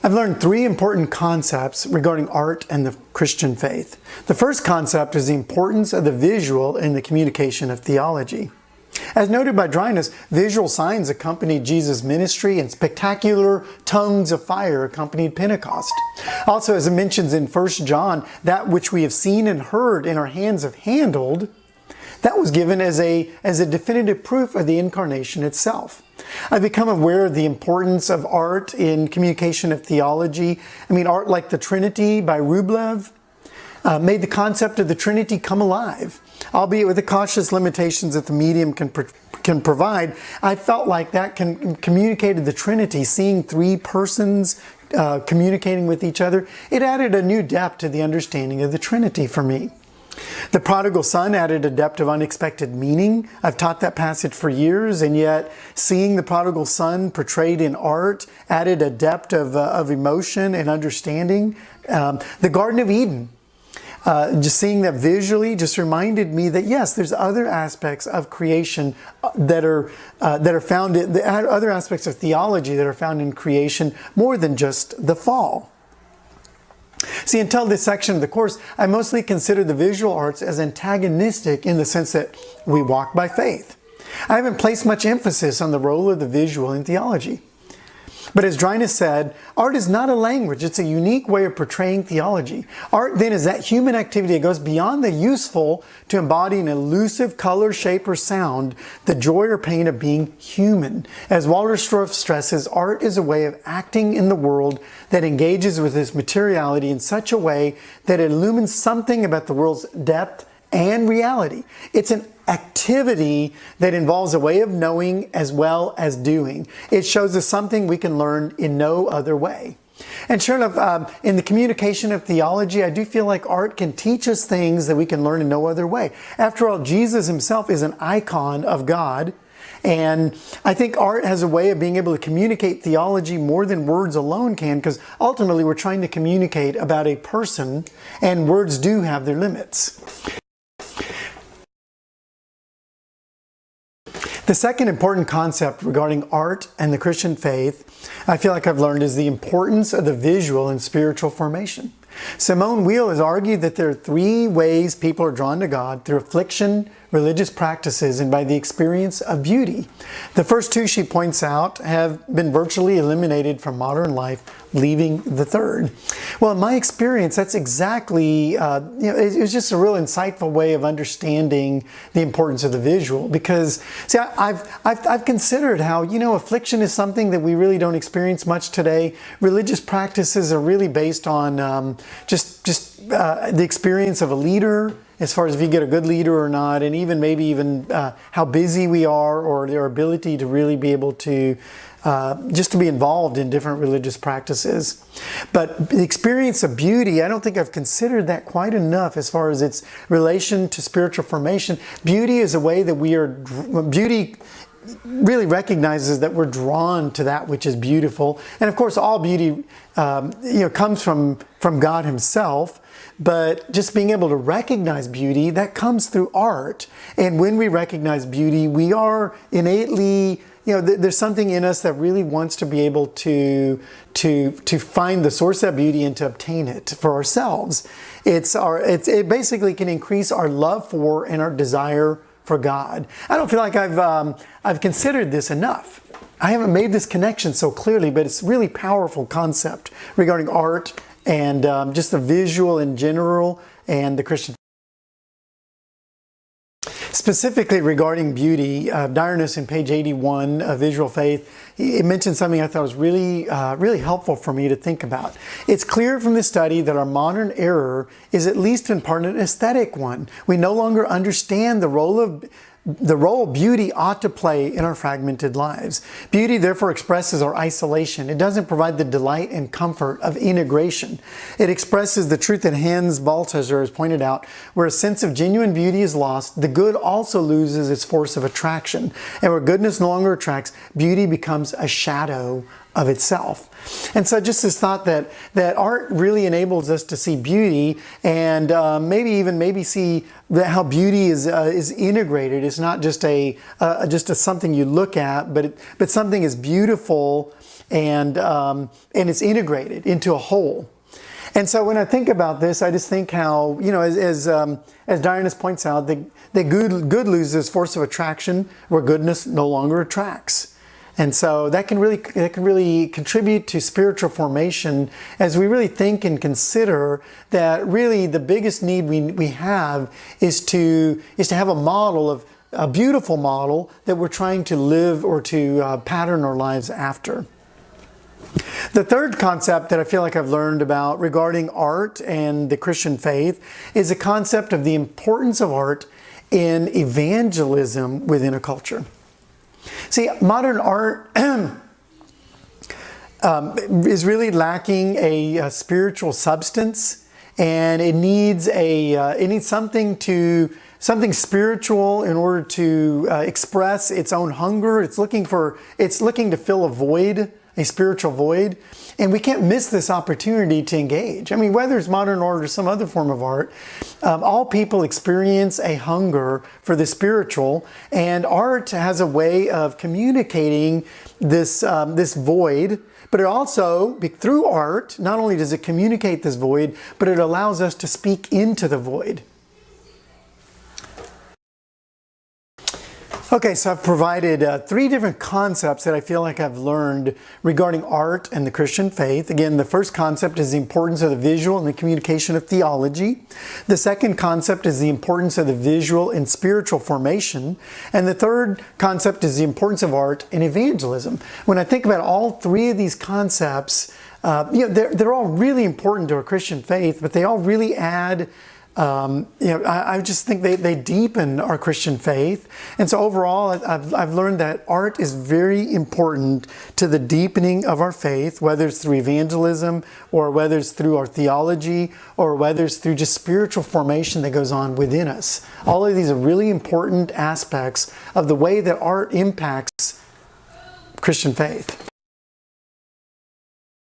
I've learned three important concepts regarding art and the Christian faith. The first concept is the importance of the visual in the communication of theology. As noted by Dryness, visual signs accompanied Jesus' ministry and spectacular tongues of fire accompanied Pentecost. Also, as it mentions in 1 John, that which we have seen and heard and our hands have handled, that was given as a definitive proof of the incarnation itself. I've become aware of the importance of art in communication of theology. Art like the Trinity by Rublev made the concept of the Trinity come alive. Albeit with the cautious limitations that the medium can provide, I felt like that communicated the Trinity, seeing three persons communicating with each other. It added a new depth to the understanding of the Trinity for me. The prodigal son added a depth of unexpected meaning. I've taught that passage for years, and yet seeing the prodigal son portrayed in art added a depth of emotion and understanding. The Garden of Eden, just seeing that visually just reminded me that yes, there's other aspects of creation that are found in other aspects of theology that are found in creation more than just the fall. See, until this section of the course, I mostly considered the visual arts as antagonistic in the sense that we walk by faith. I haven't placed much emphasis on the role of the visual in theology. But as Dryness said, art is not a language, it's a unique way of portraying theology. Art then is that human activity that goes beyond the useful to embody an elusive color, shape, or sound, the joy or pain of being human. As Walter Stroff stresses, art is a way of acting in the world that engages with its materiality in such a way that it illumines something about the world's depth and reality. It's an activity that involves a way of knowing as well as doing. It shows us something we can learn in no other way. And sure enough, in the communication of theology, I do feel like art can teach us things that we can learn in no other way. After all, Jesus himself is an icon of God. And I think art has a way of being able to communicate theology more than words alone can, because ultimately we're trying to communicate about a person, and words do have their limits. The second important concept regarding art and the Christian faith, I feel like I've learned, is the importance of the visual in spiritual formation. Simone Weil has argued that there are three ways people are drawn to God: through affliction, religious practices, and by the experience of beauty. The first two, she points out, have been virtually eliminated from modern life, leaving the third. Well, in my experience, that's exactly, it was just a real insightful way of understanding the importance of the visual. Because, see, I've considered how, affliction is something that we really don't experience much today. Religious practices are really based on the experience of a leader, as far as if you get a good leader or not, and maybe how busy we are, or their ability to really be able to just to be involved in different religious practices. But the experience of beauty, I don't think I've considered that quite enough as far as its relation to spiritual formation. Beauty is a way that beauty really recognizes that we're drawn to that which is beautiful. And of course, all beauty comes from God himself. But just being able to recognize beauty, that comes through art. And when we recognize beauty, we are innately, there's something in us that really wants to be able to find the source of beauty and to obtain it for ourselves. It basically can increase our love for and our desire for God. I don't feel like I've considered this enough. I haven't made this connection so clearly, but it's a really powerful concept regarding art and just the visual in general and the Christian. Specifically regarding beauty, Dryness in page 81 of Visual Faith, it mentioned something I thought was really helpful for me to think about. It's clear from this study that our modern error is at least in part an aesthetic one. We no longer understand the role beauty ought to play in our fragmented lives. Beauty therefore expresses our isolation. It doesn't provide the delight and comfort of integration. It expresses the truth that Hans Balthasar has pointed out: where a sense of genuine beauty is lost, the good also loses its force of attraction. And where goodness no longer attracts, beauty becomes a shadow of itself. And so just this thought that art really enables us to see beauty, and maybe see how beauty is integrated. It's not just a something you look at, but something is beautiful and it's integrated into a whole. And so when I think about this, I just think how, you know, as Dionys points out, that good loses force of attraction where goodness no longer attracts. And so that can really contribute to spiritual formation as we really think and consider that really the biggest need we have is to have a beautiful model that we're trying to live or to pattern our lives after. The third concept that I feel like I've learned about regarding art and the Christian faith is the concept of the importance of art in evangelism within a culture. See, modern art is really lacking a spiritual substance, and it needs something spiritual in order to express its own hunger. It's looking to fill a void, a spiritual void, and we can't miss this opportunity to engage. I mean, whether it's modern art or some other form of art, all people experience a hunger for the spiritual, and art has a way of communicating this void. But it also, through art, not only does it communicate this void, but it allows us to speak into the void. Okay, so I've provided 3 different concepts that I feel like I've learned regarding art and the Christian faith. Again, the first concept is the importance of the visual and the communication of theology. The second concept is the importance of the visual in spiritual formation. And the third concept is the importance of art in evangelism. When I think about all 3 of these concepts, they're all really important to a Christian faith, but they all really add I just think they deepen our Christian faith. And so overall, I've learned that art is very important to the deepening of our faith, whether it's through evangelism or whether it's through our theology or whether it's through just spiritual formation that goes on within us. All of these are really important aspects of the way that art impacts Christian faith.